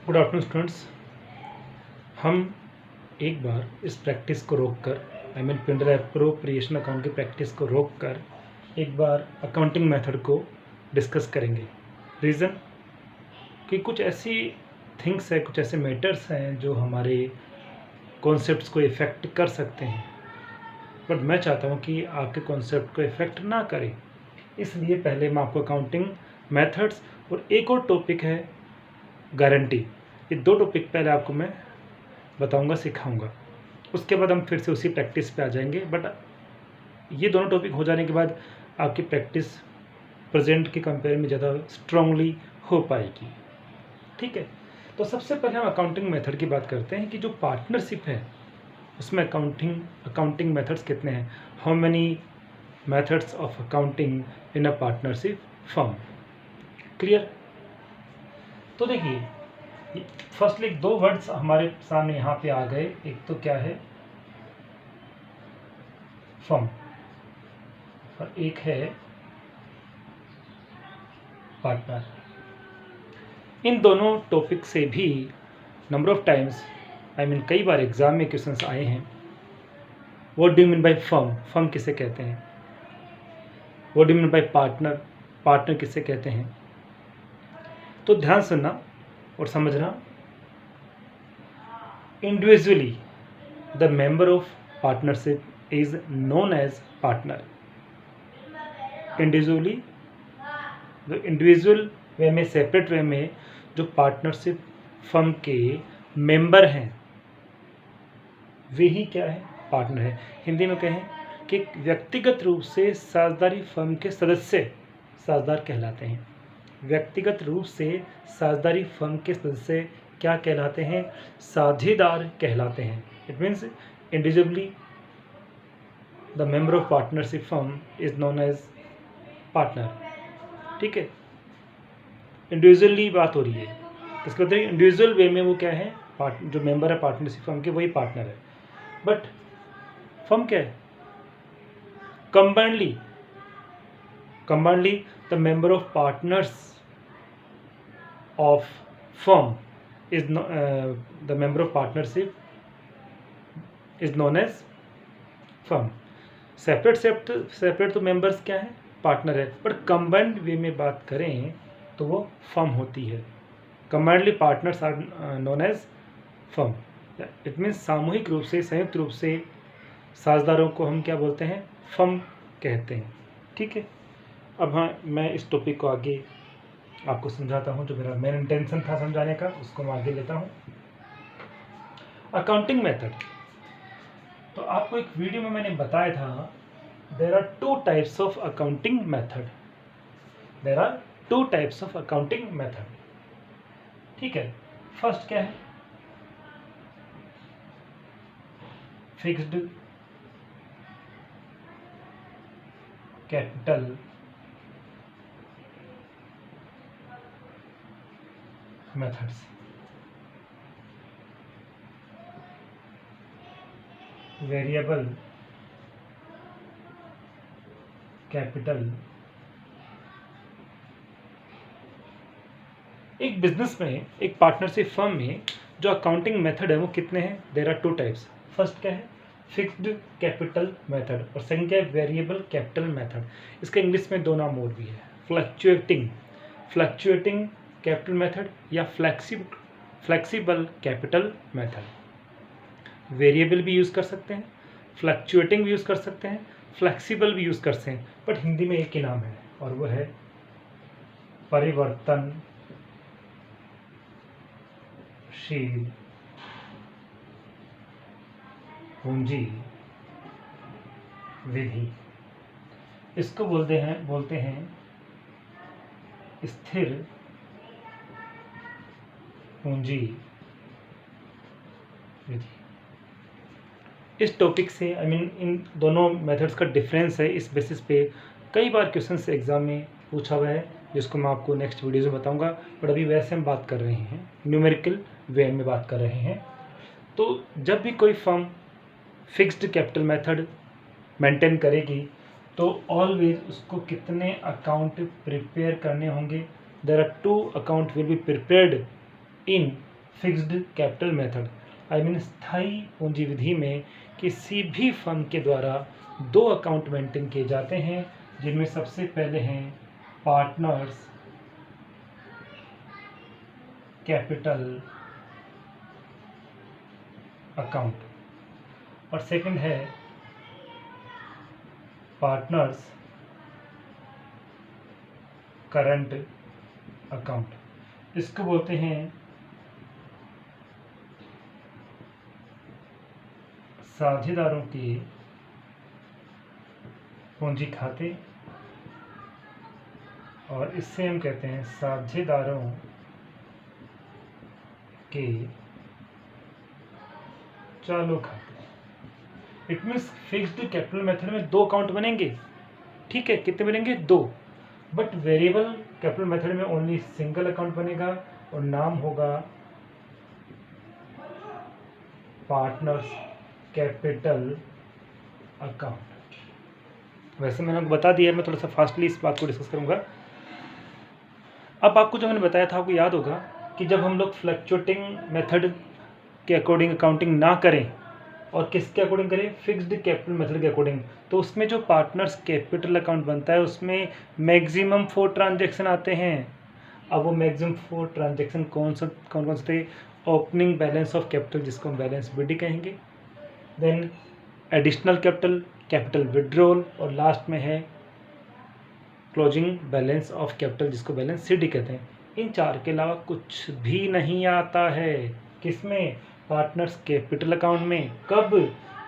Good afternoon students. हम एक बार इस प्रैक्टिस को रोक कर पिंडर एप्रोप्रिएशन अकाउंट की प्रैक्टिस को रोक कर एक बार अकाउंटिंग मेथड को डिस्कस करेंगे। रीज़न कि कुछ ऐसी थिंग्स है, कुछ ऐसे मैटर्स हैं जो हमारे कॉन्सेप्ट्स को इफ़ेक्ट कर सकते हैं, बट मैं चाहता हूँ कि आपके कॉन्सेप्ट को इफ़ेक्ट ना करें। इसलिए पहले मैं आपको अकाउंटिंग मेथड्स और एक और टॉपिक है गारंटी, ये दो टॉपिक पहले आपको मैं बताऊंगा, सिखाऊंगा। उसके बाद हम फिर से उसी प्रैक्टिस पे आ जाएंगे। बट ये दोनों टॉपिक हो जाने के बाद आपकी प्रैक्टिस प्रेजेंट के कंपेयर में ज़्यादा स्ट्रांगली हो पाएगी। ठीक है, तो सबसे पहले हम अकाउंटिंग मेथड की बात करते हैं कि जो पार्टनरशिप है उसमें अकाउंटिंग मेथड्स कितने हैं। How many methods of accounting in a partnership firm. Clear? तो देखिए, फर्स्टली दो वर्ड्स हमारे सामने यहाँ पे आ गए। एक तो क्या है, फर्म, और एक है पार्टनर। इन दोनों टॉपिक से भी नंबर ऑफ टाइम्स कई बार एग्जाम में क्वेश्चंस आए हैं। What do you mean by firm, firm किसे कहते हैं। What do you mean by partner, partner किसे कहते हैं। तो ध्यान सुनना और समझना। Individually the member of partnership is known as partner. Individually, individual way में, सेपरेट वे में जो पार्टनरशिप फर्म के मेंबर हैं वे ही क्या है, पार्टनर है। हिंदी में कहें कि व्यक्तिगत रूप से साझेदारी फर्म के सदस्य साझेदार कहलाते हैं। व्यक्तिगत रूप से साझेदारी फर्म के सदस्य क्या कहलाते हैं, साझेदार कहलाते हैं। It means individually the member of partnership firm is known as partner. ठीक है, इंडिविजुअली बात हो रही है, इसका मतलब इंडिविजुअल वे में वो क्या है, जो मेंबर है पार्टनरशिप फर्म के वही पार्टनर है। बट फर्म क्या है, combinedly the member of partners of firm is the member of partnership is known as firm. Separate तो मेंबर्स क्या है, पार्टनर है, बट कंबाइंड वे में बात करें तो वो फर्म होती है। Combinedly partners are known as firm. It means सामूहिक रूप से, संयुक्त रूप से साझेदारों को हम क्या बोलते हैं, फर्म कहते हैं। ठीक है, अब हाँ, मैं इस टॉपिक को आगे आपको समझाता हूँ। जो मेरा मेन इंटेंशन था समझाने का, उसको मैं आगे लेता हूँ। अकाउंटिंग मेथड, तो आपको एक वीडियो में मैंने बताया था, there are two types of accounting method. There are two types of accounting method. ठीक है, फर्स्ट क्या है, fixed capital methods. Variable capital. एक बिजनेस में, एक पार्टनरशिप फर्म में जो अकाउंटिंग मेथड है वो कितने हैं, there are two types. First क्या है, फिक्स्ड कैपिटल मेथड, और सेकंड क्या है, वेरिएबल कैपिटल मेथड। इसका इंग्लिश में दो नाम और भी है, फ्लक्चुएटिंग कैपिटल मेथड या फ्लेक्सिबल कैपिटल मेथड। वेरिएबल भी यूज़ कर सकते हैं, फ्लक्चुएटिंग भी यूज़ कर सकते हैं, फ्लेक्सिबल भी यूज़ कर सकते हैं, बट हिंदी में एक ही नाम है और वो है परिवर्तनशील पूंजी विधि। इसको बोलते हैं स्थिर पूंजी विधि। इस टॉपिक से इन दोनों मेथड्स का डिफरेंस है, इस बेसिस पे कई बार क्वेश्चन से एग्जाम में पूछा हुआ है, जिसको मैं आपको नेक्स्ट वीडियो में बताऊंगा। बट अभी वैसे हम बात कर रहे हैं, न्यूमेरिकल वे में बात कर रहे हैं। तो जब भी कोई firm fixed capital method maintain करेगी तो ऑलवेज उसको कितने अकाउंट प्रिपेयर करने होंगे, there are 2 account will be prepared in fixed capital method, I mean स्थायी पूंजी विधि में किसी भी फर्म के द्वारा दो अकाउंट मेंटेन किए जाते हैं, जिनमें सबसे पहले हैं पार्टनर्स कैपिटल अकाउंट और सेकंड है पार्टनर्स करंट अकाउंट। इसको बोलते हैं साझेदारों के पूंजी खाते, और इससे हम कहते हैं साझेदारों के चालू खाते। It means fixed capital method में दो अकाउंट बनेंगे, ठीक है, कितने बनेंगे? दो। बट वेरिएबल कैपिटल मेथड में ओनली सिंगल अकाउंट बनेगा और नाम होगा पार्टनर्स कैपिटल अकाउंट। वैसे मैंने आपको बता दिया है, मैं थोड़ा सा फास्टली इस बात को डिस्कस करूंगा। अब आपको जो मैंने बताया था, आपको याद होगा कि जब हम लोग फ्लक्चुएटिंग मेथड के अकॉर्डिंग अकाउंटिंग ना करें और किसके अकॉर्डिंग करें? फिक्स्ड कैपिटल मेथड के अकॉर्डिंग, तो उसमें जो पार्टनर्स कैपिटल अकाउंट बनता है उसमें मैक्सिमम 4 ट्रांजैक्शन आते हैं। अब वो मैक्सिमम 4 ट्रांजैक्शन कौन कौन से थे? ओपनिंग बैलेंस ऑफ कैपिटल, जिसको हम बैलेंस बीडी कहेंगे, then additional capital, capital withdrawal, और लास्ट में है क्लोजिंग बैलेंस ऑफ कैपिटल, जिसको बैलेंस सीडी कहते हैं। इन चार के अलावा कुछ भी नहीं आता है। किसमें? पार्टनर्स कैपिटल अकाउंट में। कब?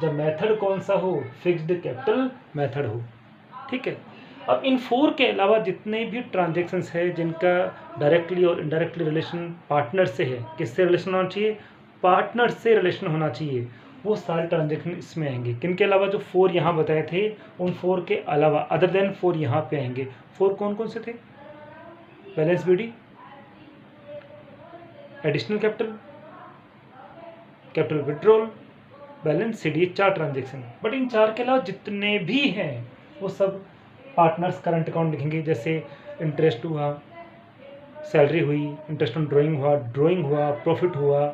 जब मेथड कौन सा हो? फिक्स्ड कैपिटल मेथड हो, ठीक है। अब इन 4 के अलावा जितने भी ट्रांजैक्शंस है जिनका डायरेक्टली और इनडायरेक्टली रिलेशन पार्टनर से है, किससे रिलेशन होना चाहिए? पार्टनर से रिलेशन होना चाहिए, वो सारे ट्रांजैक्शन इसमें आएंगे। किन के अलावा? जो 4 यहाँ बताए थे, उन 4 के अलावा अदर देन 4 यहाँ पे आएंगे। 4 कौन कौन से थे? Balance BD, additional capital, capital withdrawal, balance CD, 4 transaction. But इन 4 के अलावा जितने भी हैं वो सब पार्टनर्स करंट अकाउंट लिखेंगे। जैसे इंटरेस्ट हुआ, सैलरी हुई, इंटरेस्ट ऑन ड्राइंग हुआ, प्रॉफिट हुआ,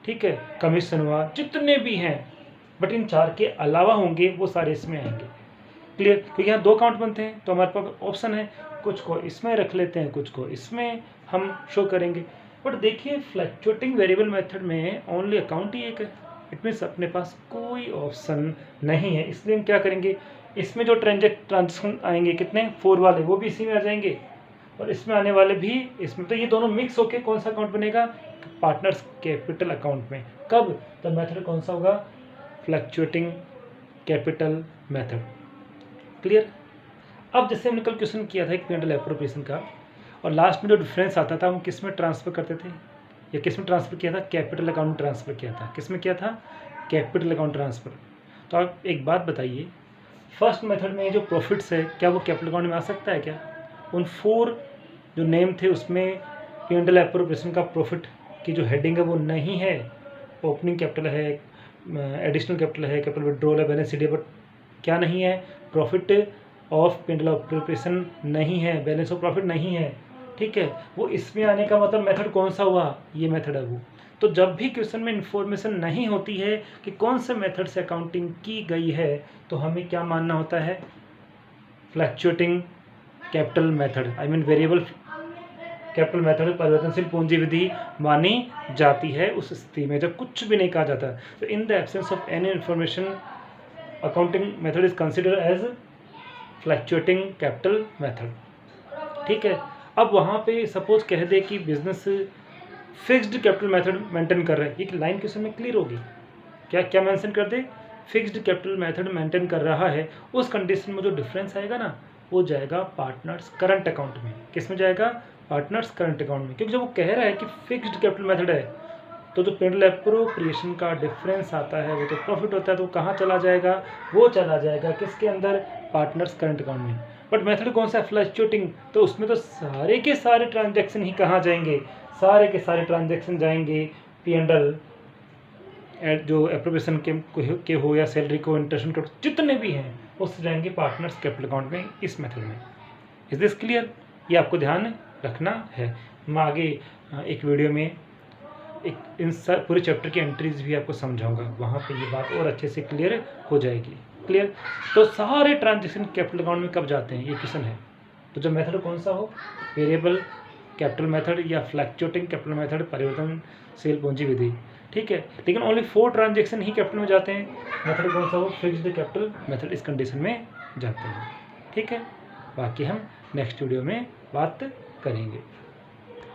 ठीक है, कमीशन हुआ, जितने भी हैं बट इन 4 के अलावा होंगे वो सारे इसमें आएंगे। क्लियर? क्योंकि यहाँ 2 अकाउंट बनते हैं तो हमारे पास ऑप्शन है, कुछ को इसमें रख लेते हैं, कुछ को इसमें हम शो करेंगे। बट देखिए फ्लक्चुएटिंग वेरिएबल मेथड में ओनली अकाउंट ही एक है। इट मीन्स अपने पास कोई ऑप्शन नहीं है। इसलिए हम क्या करेंगे, इसमें जो ट्रांजेक्शन आएंगे कितने? 4 वाले, वो भी इसी में आ जाएंगे, और इसमें आने वाले भी इसमें। तो ये दोनों मिक्स होके कौन सा अकाउंट बनेगा? पार्टनर्स कैपिटल अकाउंट में। कब? तो मेथड कौन सा होगा? Fluctuating capital method. क्लियर? अब जैसे हमने कल क्वेश्चन किया था एक P&L एप्रोप्रिएशन का, और लास्ट में जो डिफरेंस आता था वो किस में ट्रांसफर करते थे, या किस में ट्रांसफर किया था? कैपिटल अकाउंट में ट्रांसफर किया था। किस में किया था? Capital account transfer. तो आप एक बात बताइए, फर्स्ट मेथड में जो प्रॉफिट्स है क्या वो कैपिटल अकाउंट में आ सकता है क्या? उन 4 जो नेम थे उसमें P&L एप्रोप्रिएशन का प्रॉफिट की जो हेडिंग है वो नहीं है। ओपनिंग कैपिटल है, एडिशनल कैपिटल है, कैपिटल विड्रॉल है, बैलेंस शीट, बट क्या नहीं है? प्रॉफिट ऑफ P&L एप्रोप्रिएशन नहीं है, बैलेंस ऑफ प्रॉफिट नहीं है, ठीक है। वो इसमें आने का मतलब मेथड कौन सा हुआ? ये मेथड है वो। तो जब भी क्वेश्चन में इंफॉर्मेशन नहीं होती है कि कौन से मेथड से अकाउंटिंग की गई है, तो हमें क्या मानना होता है? Fluctuating capital method, I mean variable capital method, परिवर्तनशील पूंजी विधि मानी जाती है उस स्थिति में जब कुछ भी नहीं कहा जाता। तो in the absence of any information accounting method is considered as fluctuating capital method, ठीक है। अब वहाँ पे सपोज कह दे कि business fixed capital method maintain कर रहा है, एक लाइन क्वेश्चन में क्लियर होगी। क्या क्या मेंशन कर दे? फिक्स्ड कैपिटल मेथड मेंटेन कर रहा है। उस कंडीशन में जो डिफरेंस आएगा ना, वो जाएगा पार्टनर्स करंट अकाउंट में। किस में जाएगा? पार्टनर्स करंट अकाउंट में। क्योंकि जब वो कह रहा है कि फिक्स्ड कैपिटल मेथड है, तो जो P&L एप्रोप्रिएशन का डिफरेंस आता है वो तो प्रॉफिट होता है, तो कहाँ चला जाएगा? वो चला जाएगा किसके अंदर? पार्टनर्स करंट अकाउंट में। बट मेथड कौन सा है? फ्लक्चुएटिंग। तो उसमें तो सारे के सारे ट्रांजैक्शन ही कहाँ जाएंगे? सारे के सारे ट्रांजैक्शन जाएंगे P&L जो एप्रोप्रिएशन के हो या सैलरी को, इंटरेस्ट को, जितने भी हैं वो जाएंगे पार्टनर्स कैपिटल अकाउंट में, इस मेथड में। Is this clear? ये आपको ध्यान रखना है। हम आगे एक वीडियो में इन पूरे चैप्टर की एंट्रीज भी आपको समझाऊंगा, वहाँ पे ये बात और अच्छे से क्लियर हो जाएगी। क्लियर। तो सारे ट्रांजेक्शन कैपिटल अकाउंट में कब जाते हैं, ये क्वेश्चन है। तो जब मेथड कौन सा हो, वेरिएबल कैपिटल मेथड या फ्लैक्चुएटिंग कैपिटल मेथड, परिवर्तनशील पूंजी विधि, ठीक है। लेकिन ओनली 4 ट्रांजेक्शन ही कैपिटल में जाते हैं। मेथड कौन सा हो, फिक्स्ड कैपिटल मेथड इस कंडीशन में जाते हैं, ठीक है। बाकी हम नेक्स्ट वीडियो में बात करेंगे।